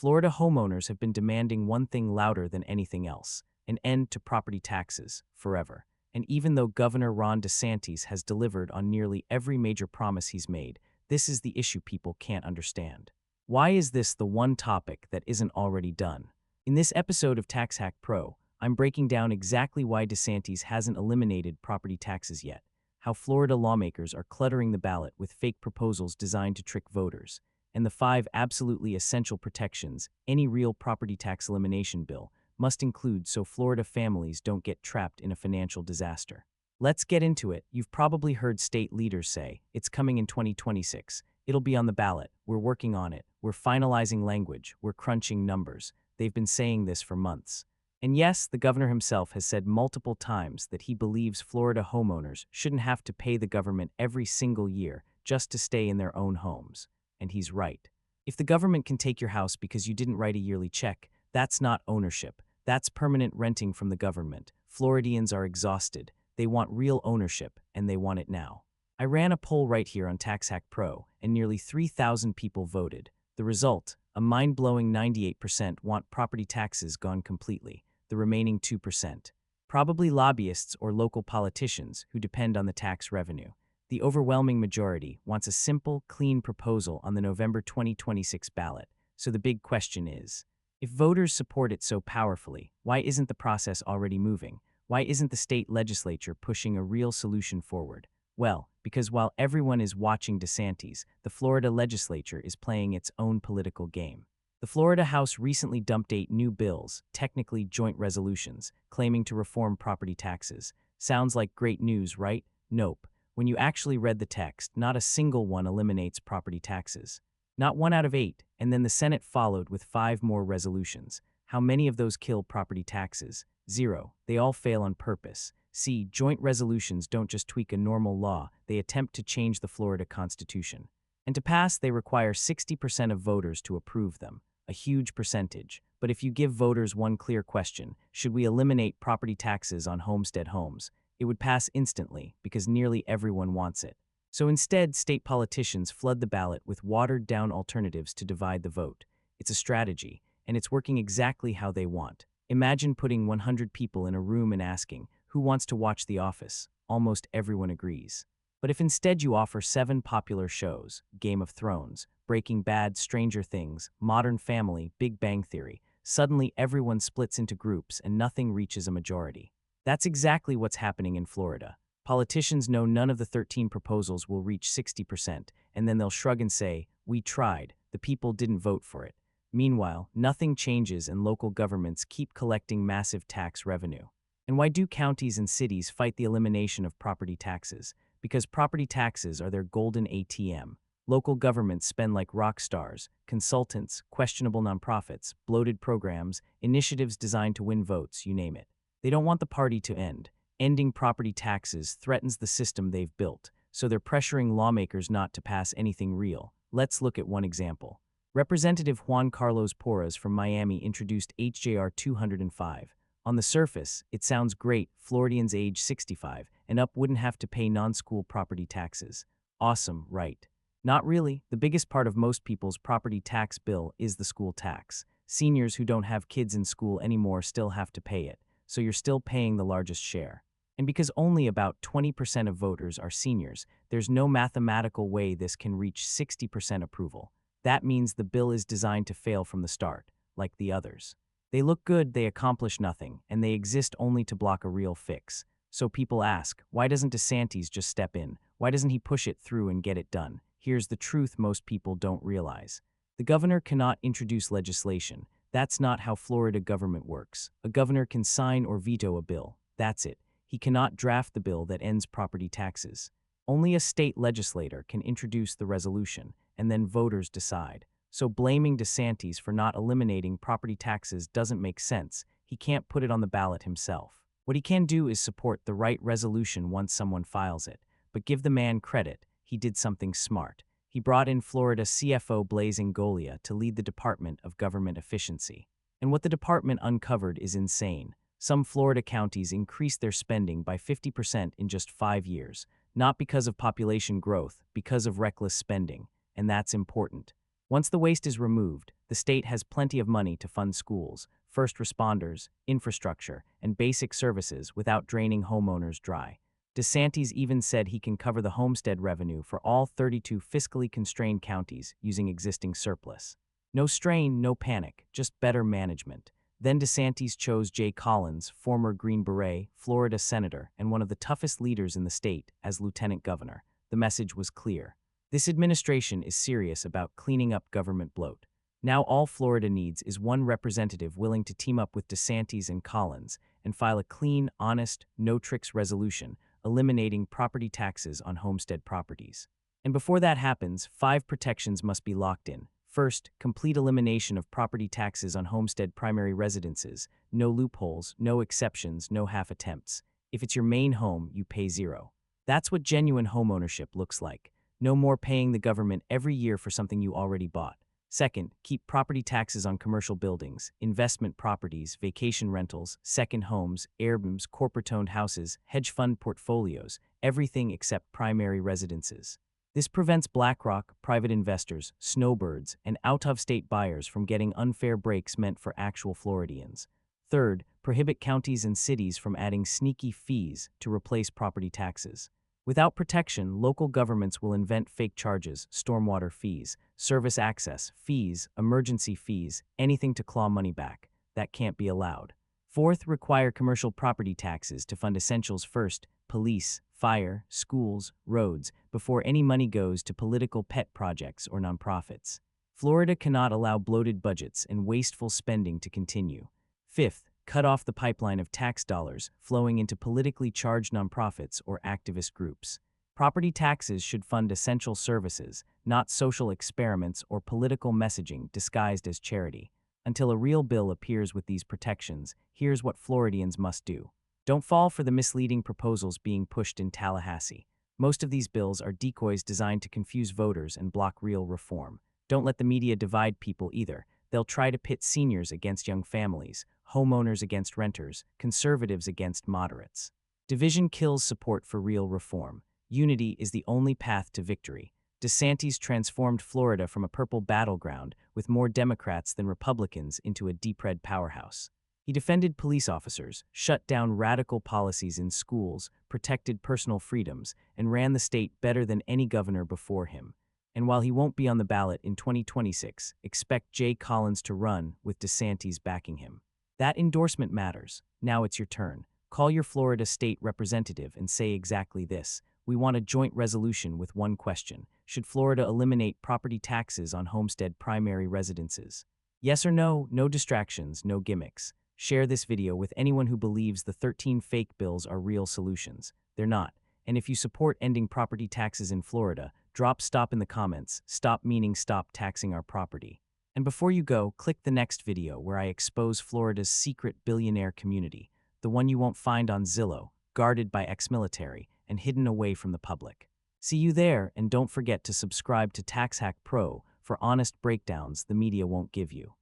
Florida homeowners have been demanding one thing louder than anything else: an end to property taxes, forever. And even though Governor Ron DeSantis has delivered on nearly every major promise he's made, this is the issue people can't understand. Why is this the one topic that isn't already done? In this episode of TaxHack Pro, I'm breaking down exactly why DeSantis hasn't eliminated property taxes yet, how Florida lawmakers are cluttering the ballot with fake proposals designed to trick voters, and the 5 absolutely essential protections any real property tax elimination bill must include so Florida families don't get trapped in a financial disaster. Let's get into it. You've probably heard state leaders say, it's coming in 2026, it'll be on the ballot, we're working on it, we're finalizing language, we're crunching numbers. They've been saying this for months. And yes, the governor himself has said multiple times that he believes Florida homeowners shouldn't have to pay the government every single year just to stay in their own homes. And he's right. If the government can take your house because you didn't write a yearly check, that's not ownership. That's permanent renting from the government. Floridians are exhausted. They want real ownership, and they want it now. I ran a poll right here on TaxHack Pro, and nearly 3,000 people voted. The result, a mind-blowing 98% want property taxes gone completely. The remaining 2%, probably lobbyists or local politicians who depend on the tax revenue. The overwhelming majority wants a simple, clean proposal on the November 2026 ballot. So the big question is, if voters support it so powerfully, why isn't the process already moving? Why isn't the state legislature pushing a real solution forward? Well, because while everyone is watching DeSantis, the Florida legislature is playing its own political game. The Florida House recently dumped 8 new bills, technically joint resolutions, claiming to reform property taxes. Sounds like great news, right? Nope. When you actually read the text, not a single one eliminates property taxes. Not 1 out of 8, and then the Senate followed with 5 more resolutions. How many of those kill property taxes? 0. They all fail on purpose. See, joint resolutions don't just tweak a normal law, they attempt to change the Florida Constitution. And to pass, they require 60% of voters to approve them. A huge percentage. But if you give voters one clear question, should we eliminate property taxes on homestead homes, it would pass instantly because nearly everyone wants it. So instead, state politicians flood the ballot with watered-down alternatives to divide the vote. It's a strategy, and it's working exactly how they want. Imagine putting 100 people in a room and asking, who wants to watch The Office? Almost everyone agrees. But if instead you offer 7 popular shows, Game of Thrones, Breaking Bad, Stranger Things, Modern Family, Big Bang Theory, suddenly everyone splits into groups and nothing reaches a majority. That's exactly what's happening in Florida. Politicians know none of the 13 proposals will reach 60%, and then they'll shrug and say, we tried, the people didn't vote for it. Meanwhile, nothing changes and local governments keep collecting massive tax revenue. And why do counties and cities fight the elimination of property taxes? Because property taxes are their golden ATM. Local governments spend like rock stars, consultants, questionable nonprofits, bloated programs, initiatives designed to win votes, you name it. They don't want the party to end. Ending property taxes threatens the system they've built, so they're pressuring lawmakers not to pass anything real. Let's look at one example. Representative Juan Carlos Porras from Miami introduced HJR 205. On the surface, it sounds great. Floridians age 65 and up wouldn't have to pay non-school property taxes. Awesome, right? Not really. The biggest part of most people's property tax bill is the school tax. Seniors who don't have kids in school anymore still have to pay it, so you're still paying the largest share. And because only about 20% of voters are seniors, there's no mathematical way this can reach 60% approval. That means the bill is designed to fail from the start, like the others. They look good, they accomplish nothing, and they exist only to block a real fix. So people ask, why doesn't DeSantis just step in? Why doesn't he push it through and get it done? Here's the truth most people don't realize. The governor cannot introduce legislation. That's not how Florida government works. A governor can sign or veto a bill. That's it. He cannot draft the bill that ends property taxes. Only a state legislator can introduce the resolution, and then voters decide. So blaming DeSantis for not eliminating property taxes doesn't make sense. He can't put it on the ballot himself. What he can do is support the right resolution once someone files it. But give the man credit, he did something smart. He brought in Florida CFO Blaise Ingoglia to lead the Department of Government Efficiency. And what the department uncovered is insane. Some Florida counties increased their spending by 50% in just 5 years, not because of population growth, because of reckless spending. And that's important. Once the waste is removed, the state has plenty of money to fund schools, first responders, infrastructure, and basic services without draining homeowners dry. DeSantis even said he can cover the homestead revenue for all 32 fiscally constrained counties using existing surplus. No strain, no panic, just better management. Then DeSantis chose Jay Collins, former Green Beret, Florida senator, and one of the toughest leaders in the state, as lieutenant governor. The message was clear. This administration is serious about cleaning up government bloat. Now all Florida needs is one representative willing to team up with DeSantis and Collins and file a clean, honest, no-tricks resolution, eliminating property taxes on homestead properties. And before that happens, 5 protections must be locked in. First, complete elimination of property taxes on homestead primary residences. No loopholes, no exceptions, no half attempts. If it's your main home, you pay 0. That's what genuine homeownership looks like. No more paying the government every year for something you already bought. Second, keep property taxes on commercial buildings, investment properties, vacation rentals, second homes, Airbnbs, corporate-owned houses, hedge fund portfolios, everything except primary residences. This prevents BlackRock, private investors, snowbirds, and out-of-state buyers from getting unfair breaks meant for actual Floridians. Third, prohibit counties and cities from adding sneaky fees to replace property taxes. Without protection, local governments will invent fake charges, stormwater fees, service access fees, emergency fees, anything to claw money back. That can't be allowed. Fourth, require commercial property taxes to fund essentials first, police, fire, schools, roads, before any money goes to political pet projects or nonprofits. Florida cannot allow bloated budgets and wasteful spending to continue. Fifth, cut off the pipeline of tax dollars flowing into politically charged nonprofits or activist groups. Property taxes should fund essential services, not social experiments or political messaging disguised as charity. Until a real bill appears with these protections, here's what Floridians must do. Don't fall for the misleading proposals being pushed in Tallahassee. Most of these bills are decoys designed to confuse voters and block real reform. Don't let the media divide people either. They'll try to pit seniors against young families, homeowners against renters, conservatives against moderates. Division kills support for real reform. Unity is the only path to victory. DeSantis transformed Florida from a purple battleground with more Democrats than Republicans into a deep red powerhouse. He defended police officers, shut down radical policies in schools, protected personal freedoms, and ran the state better than any governor before him. And while he won't be on the ballot in 2026, expect Jay Collins to run with DeSantis backing him. That endorsement matters. Now it's your turn. Call your Florida state representative and say exactly this. We want a joint resolution with one question. Should Florida eliminate property taxes on homestead primary residences? Yes or no? No distractions, no gimmicks. Share this video with anyone who believes the 13 fake bills are real solutions. They're not. And if you support ending property taxes in Florida, drop stop in the comments. Stop meaning stop taxing our property. And before you go, click the next video where I expose Florida's secret billionaire community, the one you won't find on Zillow, guarded by ex-military and hidden away from the public. See you there, and don't forget to subscribe to TaxHack Pro for honest breakdowns the media won't give you.